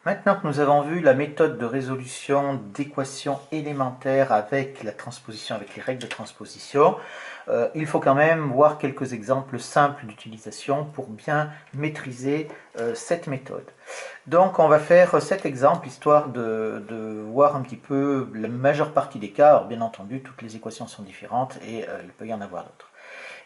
Maintenant que nous avons vu la méthode de résolution d'équations élémentaires avec la transposition, avec les règles de transposition, il faut quand même voir quelques exemples simples d'utilisation pour bien maîtriser cette méthode. Donc on va faire cet exemple histoire de voir un petit peu la majeure partie des cas. Alors bien entendu, toutes les équations sont différentes et il peut y en avoir d'autres.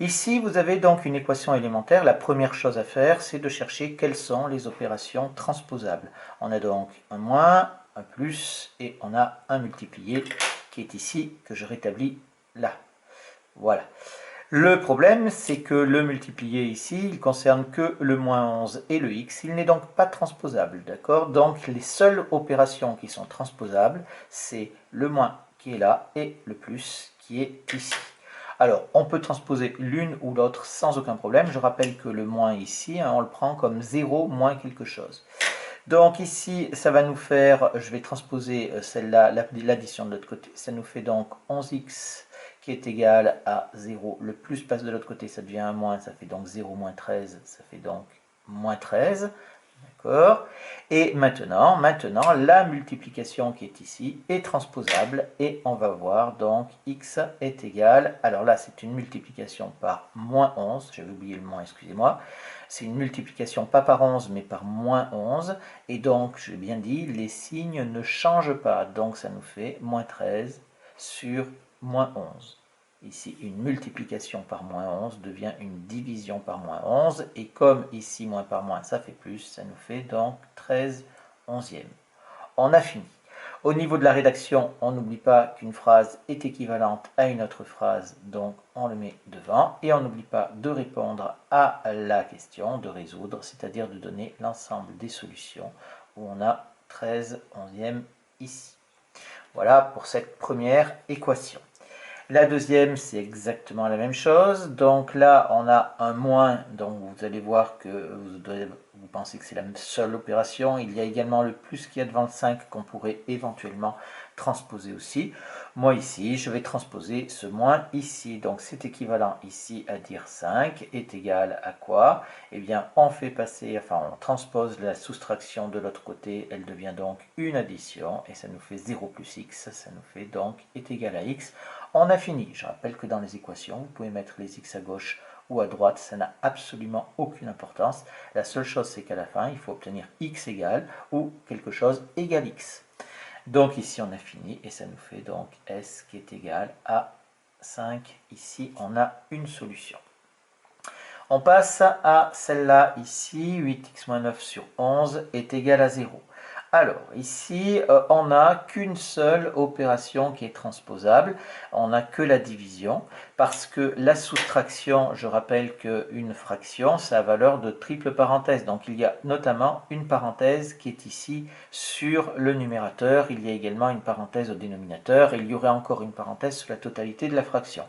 Ici, vous avez donc une équation élémentaire. La première chose à faire, c'est de chercher quelles sont les opérations transposables. On a donc un moins, un plus, et on a un multiplié qui est ici, que je rétablis là. Voilà. Le problème, c'est que le multiplié ici, il concerne que le moins 11 et le x. Il n'est donc pas transposable, d'accord? Donc les seules opérations qui sont transposables, c'est le moins qui est là et le plus qui est ici. Alors, on peut transposer l'une ou l'autre sans aucun problème. Je rappelle que le moins ici, on le prend comme 0 moins quelque chose. Donc ici, ça va nous faire, je vais transposer celle-là, l'addition de l'autre côté. Ça nous fait donc 11x qui est égal à 0. Le plus passe de l'autre côté, ça devient un moins, ça fait donc 0 moins 13, ça fait donc moins 13. D'accord. Et maintenant, la multiplication qui est ici est transposable et on va voir donc x est égal, alors là c'est une multiplication par moins 11, j'avais oublié le moins, excusez-moi, c'est une multiplication pas par 11 mais par moins 11 et donc j'ai bien dit les signes ne changent pas, donc ça nous fait moins 13 sur moins 11. Ici, une multiplication par moins 11 devient une division par moins 11. Et comme ici, moins par moins, ça fait plus, ça nous fait donc 13 onzièmes. On a fini. Au niveau de la rédaction, on n'oublie pas qu'une phrase est équivalente à une autre phrase, donc on le met devant. Et on n'oublie pas de répondre à la question, de résoudre, c'est-à-dire de donner l'ensemble des solutions, où on a 13 onzièmes ici. Voilà pour cette première équation. La deuxième, c'est exactement la même chose. Donc là, on a un moins. Donc vous allez voir que vous pensez que c'est la seule opération. Il y a également le plus qu'il y a devant le 5 qu'on pourrait éventuellement transposer aussi. Moi ici, je vais transposer ce moins ici. Donc c'est équivalent ici à dire 5 est égal à quoi? Eh bien, on fait passer, enfin on transpose la soustraction de l'autre côté. Elle devient donc une addition et ça nous fait 0 plus x. Ça nous fait donc est égal à x. On a fini. Je rappelle que dans les équations, vous pouvez mettre les x à gauche ou à droite, ça n'a absolument aucune importance. La seule chose, c'est qu'à la fin, il faut obtenir x égale ou quelque chose égale x. Donc ici, on a fini et ça nous fait donc s qui est égal à 5. Ici, on a une solution. On passe à celle-là ici, 8x-9 sur 11 est égal à 0. Alors, ici, on n'a qu'une seule opération qui est transposable, on n'a que la division, parce que la soustraction, je rappelle qu'une fraction, ça a valeur de triple parenthèse, donc il y a notamment une parenthèse qui est ici sur le numérateur, il y a également une parenthèse au dénominateur, et il y aurait encore une parenthèse sur la totalité de la fraction.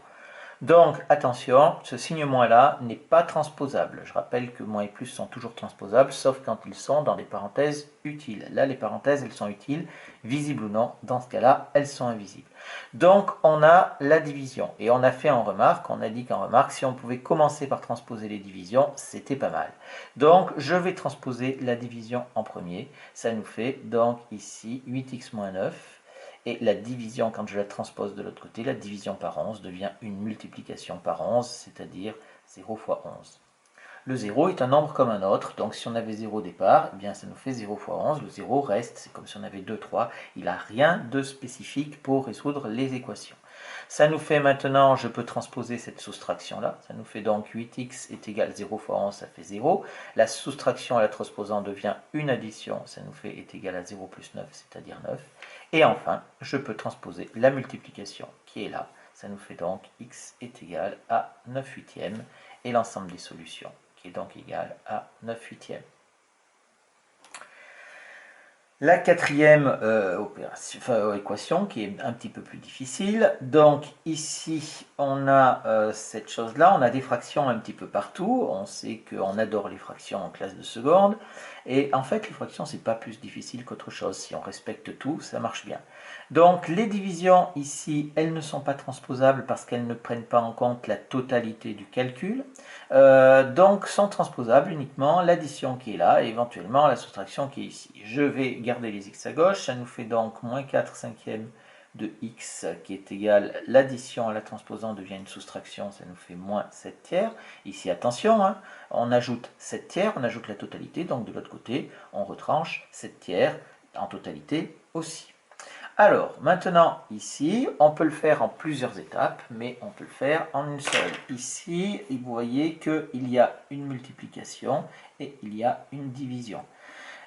Donc attention, ce signe moins là n'est pas transposable. Je rappelle que moins et plus sont toujours transposables, sauf quand ils sont dans des parenthèses utiles. Là, les parenthèses, elles sont utiles, visibles ou non. Dans ce cas-là, elles sont invisibles. Donc on a la division. Et on a fait en remarque, on a dit qu'en remarque, si on pouvait commencer par transposer les divisions, c'était pas mal. Donc je vais transposer la division en premier. Ça nous fait donc ici 8x moins 9. Et la division, quand je la transpose de l'autre côté, la division par 11 devient une multiplication par 11, c'est-à-dire 0 fois 11. Le 0 est un nombre comme un autre, donc si on avait 0 au départ, eh bien ça nous fait 0 fois 11. Le 0 reste, c'est comme si on avait 2, 3. Il n'a rien de spécifique pour résoudre les équations. Ça nous fait maintenant, je peux transposer cette soustraction-là. Ça nous fait donc 8x est égal à 0 fois 11, ça fait 0. La soustraction à la transposant devient une addition. Ça nous fait est égal à 0 plus 9, c'est-à-dire 9. Et enfin, je peux transposer la multiplication qui est là. Ça nous fait donc x est égal à 9 huitièmes et l'ensemble des solutions qui est donc égal à 9 huitièmes. La quatrième équation qui est un petit peu plus difficile. Donc ici, on a cette chose-là, on a des fractions un petit peu partout. On sait qu'on adore les fractions en classe de seconde. Et en fait, les fractions, c'est pas plus difficile qu'autre chose. Si on respecte tout, ça marche bien. Donc les divisions ici, elles ne sont pas transposables parce qu'elles ne prennent pas en compte la totalité du calcul. Donc sont transposables uniquement l'addition qui est là et éventuellement la soustraction qui est ici. Je vais garder les x à gauche, ça nous fait donc moins 4 cinquièmes de x qui est égal, l'addition à la transposant devient une soustraction, ça nous fait moins 7 tiers. Ici attention, hein, on ajoute 7 tiers, on ajoute la totalité, donc de l'autre côté on retranche 7 tiers en totalité aussi. Alors, maintenant, ici, on peut le faire en plusieurs étapes, mais on peut le faire en une seule. Ici, vous voyez qu'il y a une multiplication et il y a une division.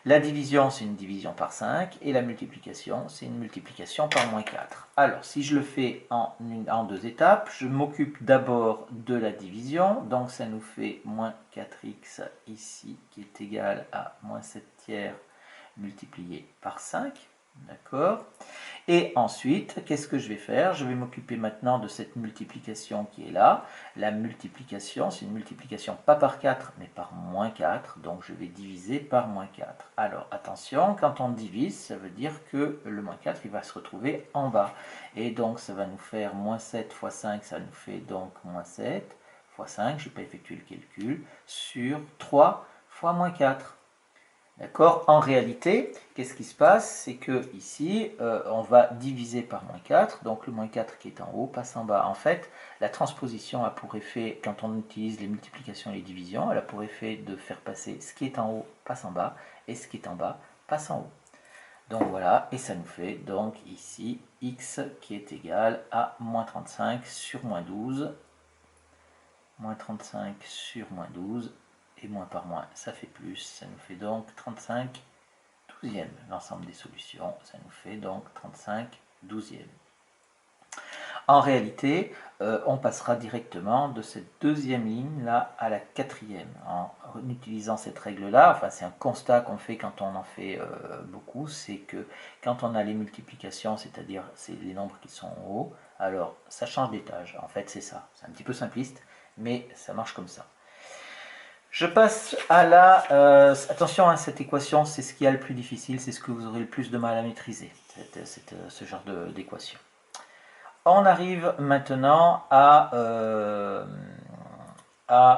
La division, c'est une division par 5, et la multiplication, c'est une multiplication par moins 4. Alors, si je le fais en deux étapes, je m'occupe d'abord de la division, donc ça nous fait moins 4x ici, qui est égal à moins 7 tiers multiplié par 5. D'accord. Et ensuite, qu'est-ce que je vais faire? Je vais m'occuper maintenant de cette multiplication qui est là. La multiplication, c'est une multiplication pas par 4, mais par moins 4. Donc je vais diviser par moins 4. Alors attention, quand on divise, ça veut dire que le moins 4, il va se retrouver en bas. Et donc ça va nous faire moins 7 fois 5, ça nous fait donc moins 7 fois 5, je n'ai pas effectué le calcul, sur 3 fois moins 4. D'accord. En réalité, qu'est-ce qui se passe? C'est que ici, on va diviser par moins 4, donc le moins 4 qui est en haut passe en bas. En fait, la transposition a pour effet, quand on utilise les multiplications et les divisions, elle a pour effet de faire passer ce qui est en haut passe en bas, et ce qui est en bas passe en haut. Donc voilà, et ça nous fait donc ici x qui est égal à moins 35 sur moins 12, moins 35 sur moins 12, et moins par moins, ça fait plus, ça nous fait donc 35 douzième. L'ensemble des solutions, ça nous fait donc 35 douzième. En réalité, on passera directement de cette deuxième ligne là à la quatrième en utilisant cette règle là. Enfin, c'est un constat qu'on fait quand on en fait beaucoup, c'est que quand on a les multiplications, c'est-à-dire c'est les nombres qui sont en haut, alors ça change d'étage. En fait, c'est ça. C'est un petit peu simpliste, mais ça marche comme ça. Je passe à la... attention, hein, cette équation, c'est ce qu'il y a le plus difficile, c'est ce que vous aurez le plus de mal à maîtriser, ce genre d'équation. On arrive maintenant à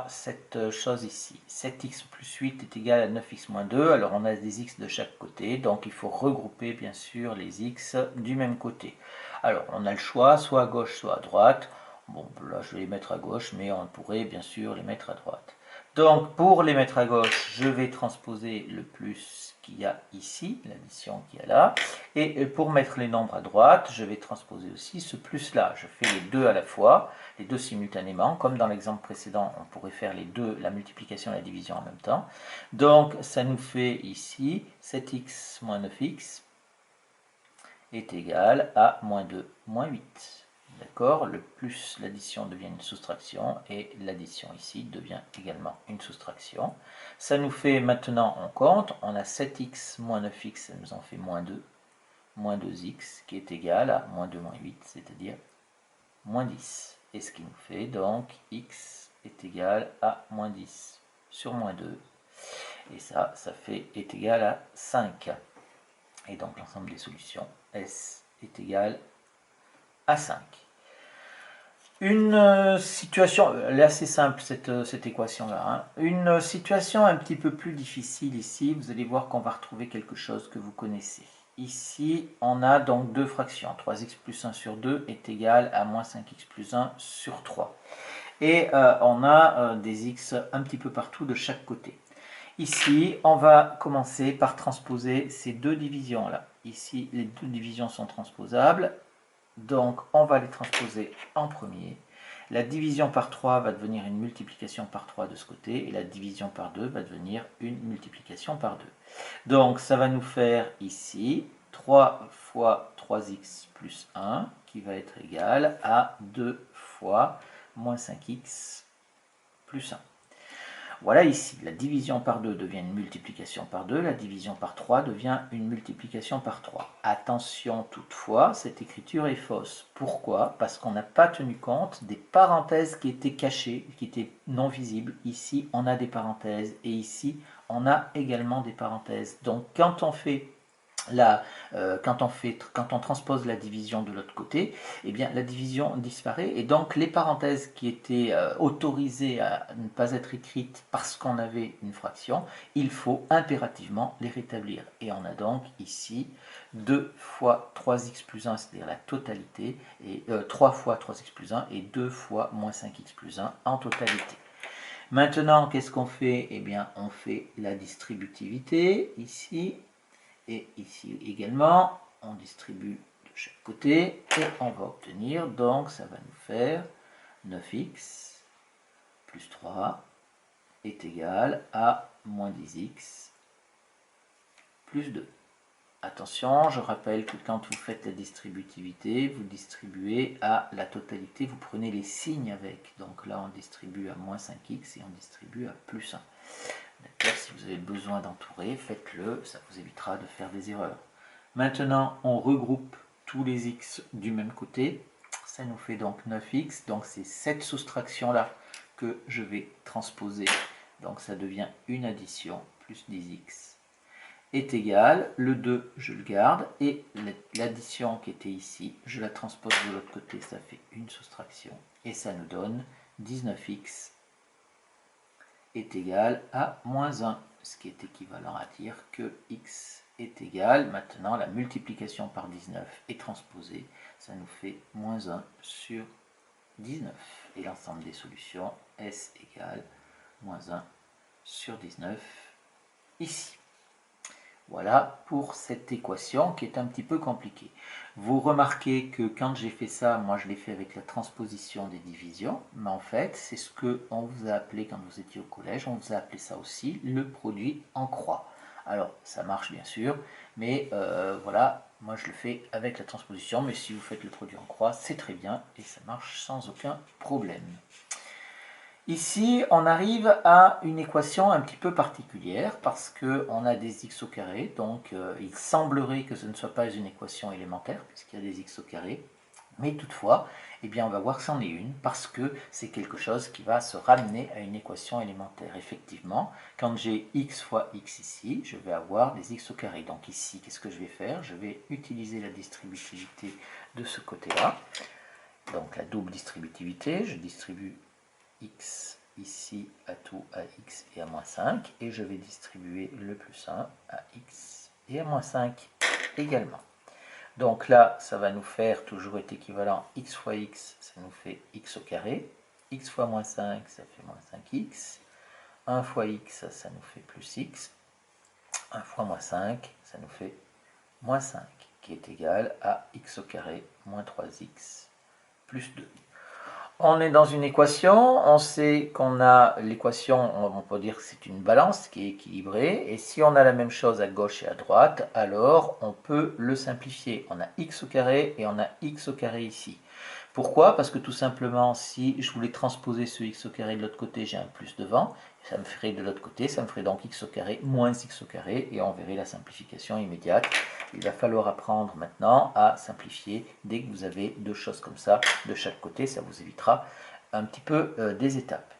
cette chose ici. 7x plus 8 est égal à 9x moins 2. Alors on a des x de chaque côté, donc il faut regrouper bien sûr les x du même côté. Alors on a le choix, soit à gauche, soit à droite. Bon, là je vais les mettre à gauche, mais on pourrait bien sûr les mettre à droite. Donc pour les mettre à gauche, je vais transposer le plus qu'il y a ici, l'addition qu'il y a là. Et pour mettre les nombres à droite, je vais transposer aussi ce plus là. Je fais les deux à la fois, les deux simultanément. Comme dans l'exemple précédent, on pourrait faire les deux, la multiplication et la division en même temps. Donc ça nous fait ici 7x moins 9x est égal à moins 2 moins 8. D'accord. Le plus, l'addition devient une soustraction et l'addition ici devient également une soustraction. Ça nous fait maintenant, on compte, on a 7x moins 9x, ça nous en fait moins 2 2x qui est égal à moins 2 moins 8, c'est-à-dire moins 10. Et ce qui nous fait donc x est égal à moins 10 sur moins 2. Et ça est égal à 5. Et donc l'ensemble des solutions, S est égal à 5. Une situation, elle est assez simple cette équation-là. Hein. Une situation un petit peu plus difficile ici, vous allez voir qu'on va retrouver quelque chose que vous connaissez. Ici, on a donc deux fractions. 3x plus 1 sur 2 est égal à moins 5x plus 1 sur 3. Et on a des x un petit peu partout de chaque côté. Ici, on va commencer par transposer ces deux divisions-là. Ici, les deux divisions sont transposables. Donc, on va les transposer en premier. La division par 3 va devenir une multiplication par 3 de ce côté. Et la division par 2 va devenir une multiplication par 2. Donc, ça va nous faire ici 3 fois 3x plus 1 qui va être égal à 2 fois moins 5x plus 1. Voilà ici, la division par 2 devient une multiplication par 2, la division par 3 devient une multiplication par 3. Attention toutefois, cette écriture est fausse. Pourquoi? Parce qu'on n'a pas tenu compte des parenthèses qui étaient cachées, qui étaient non visibles. Ici, on a des parenthèses et ici, on a également des parenthèses. Donc quand on fait quand on transpose la division de l'autre côté, eh bien, la division disparaît et donc les parenthèses qui étaient autorisées à ne pas être écrites parce qu'on avait une fraction, il faut impérativement les rétablir. Et on a donc ici 2 fois 3x plus 1, c'est-à-dire la totalité, et 3 fois 3x plus 1 et 2 fois moins 5x plus 1 en totalité. Maintenant, qu'est-ce qu'on fait? Eh bien, on fait la distributivité ici. Et ici également, on distribue de chaque côté et on va obtenir, donc ça va nous faire 9x plus 3 est égal à moins 10x plus 2. Attention, je rappelle que quand vous faites la distributivité, vous distribuez à la totalité, vous prenez les signes avec. Donc là, on distribue à moins 5x et on distribue à plus 1. Si vous avez besoin d'entourer, faites-le, ça vous évitera de faire des erreurs. Maintenant, on regroupe tous les x du même côté. Ça nous fait donc 9x. Donc c'est cette soustraction-là que je vais transposer. Donc ça devient une addition plus 10x est égal. Le 2, je le garde. Et l'addition qui était ici, je la transpose de l'autre côté. Ça fait une soustraction. Et ça nous donne 19x est égal à moins 1, ce qui est équivalent à dire que x est égal, maintenant la multiplication par 19 est transposée, ça nous fait moins 1 sur 19. Et l'ensemble des solutions, s égale moins 1 sur 19 ici. Voilà pour cette équation qui est un petit peu compliquée. Vous remarquez que quand j'ai fait ça, moi je l'ai fait avec la transposition des divisions, mais en fait c'est ce qu'on vous a appelé quand vous étiez au collège, on vous a appelé ça aussi le produit en croix. Alors ça marche bien sûr, mais voilà, moi je le fais avec la transposition, mais si vous faites le produit en croix, c'est très bien et ça marche sans aucun problème. Ici, on arrive à une équation un petit peu particulière parce qu'on a des x au carré, donc il semblerait que ce ne soit pas une équation élémentaire puisqu'il y a des x au carré, mais toutefois, eh bien, on va voir que c'en est une parce que c'est quelque chose qui va se ramener à une équation élémentaire. Effectivement, quand j'ai x fois x ici, je vais avoir des x au carré. Donc ici, qu'est-ce que je vais faire? Je vais utiliser la distributivité de ce côté-là, donc la double distributivité, je distribue x ici à tout à x et à moins 5 et je vais distribuer le plus 1 à x et à moins 5 également. Donc là, ça va nous faire toujours être équivalent x fois x, ça nous fait x au carré, x fois moins 5, ça fait moins 5x, 1 fois x, ça nous fait plus x, 1 fois moins 5, ça nous fait moins 5, qui est égal à x au carré moins 3x plus 2. On est dans une équation, on sait qu'on a l'équation, on peut dire que c'est une balance qui est équilibrée, et si on a la même chose à gauche et à droite, alors on peut le simplifier. On a x au carré et on a x au carré ici. Pourquoi? Parce que tout simplement, si je voulais transposer ce x au carré de l'autre côté, j'ai un plus devant, ça me ferait de l'autre côté, ça me ferait donc x au carré moins x au carré, et on verrait la simplification immédiate. Il va falloir apprendre maintenant à simplifier dès que vous avez deux choses comme ça de chaque côté, ça vous évitera un petit peu des étapes.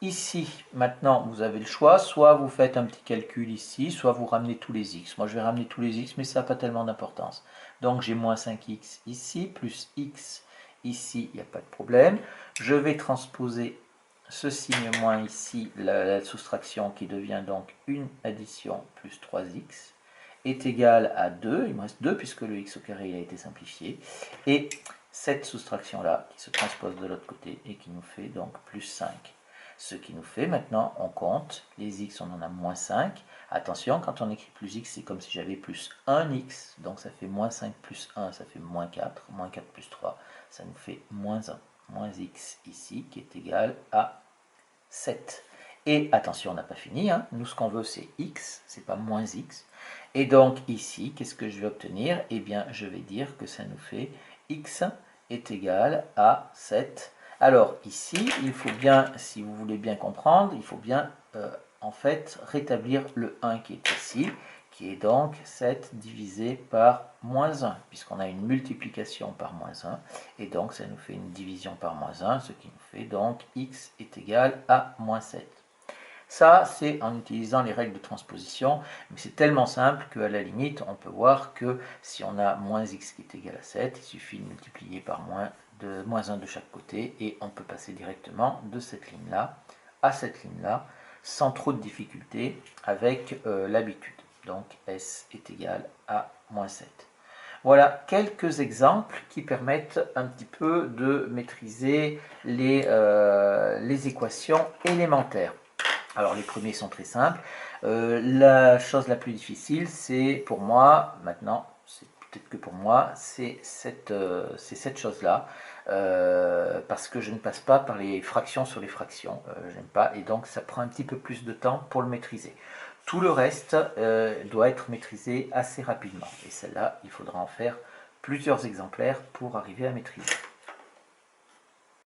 Ici, maintenant, vous avez le choix, soit vous faites un petit calcul ici, soit vous ramenez tous les x. Moi, je vais ramener tous les x, mais ça n'a pas tellement d'importance. Donc, j'ai moins 5x ici, plus x ici, il n'y a pas de problème. Je vais transposer ce signe moins ici, la soustraction qui devient donc une addition plus 3x est égal à 2, il me reste 2 puisque le x au carré a été simplifié, et cette soustraction-là qui se transpose de l'autre côté et qui nous fait donc plus 5. Ce qui nous fait maintenant, on compte, les x on en a moins 5, attention quand on écrit plus x c'est comme si j'avais plus 1x, donc ça fait moins 5 plus 1, ça fait moins 4 plus 3, ça nous fait moins 1, moins x ici qui est égal à 7. Et attention, on n'a pas fini, hein. Nous ce qu'on veut c'est x, c'est pas moins x. Et donc ici, qu'est-ce que je vais obtenir? Eh bien, je vais dire que ça nous fait x est égal à 7. Alors ici, il faut bien, si vous voulez bien comprendre, il faut bien en fait rétablir le 1 qui est ici, qui est donc 7 divisé par moins 1, puisqu'on a une multiplication par moins 1, et donc ça nous fait une division par moins 1, ce qui nous fait donc x est égal à moins 7. Ça, c'est en utilisant les règles de transposition, mais c'est tellement simple qu'à la limite, on peut voir que si on a moins x qui est égal à 7, il suffit de multiplier par moins 1 de chaque côté, et on peut passer directement de cette ligne-là à cette ligne-là, sans trop de difficulté, avec l'habitude. Donc s est égal à moins 7. Voilà quelques exemples qui permettent un petit peu de maîtriser les équations élémentaires. Alors les premiers sont très simples. La chose la plus difficile, c'est pour moi, maintenant, c'est peut-être que pour moi, c'est cette chose-là. Parce que je ne passe pas par les fractions sur les fractions. J'aime pas, et donc ça prend un petit peu plus de temps pour le maîtriser. Tout le reste doit être maîtrisé assez rapidement. Et celle-là, il faudra en faire plusieurs exemplaires pour arriver à maîtriser.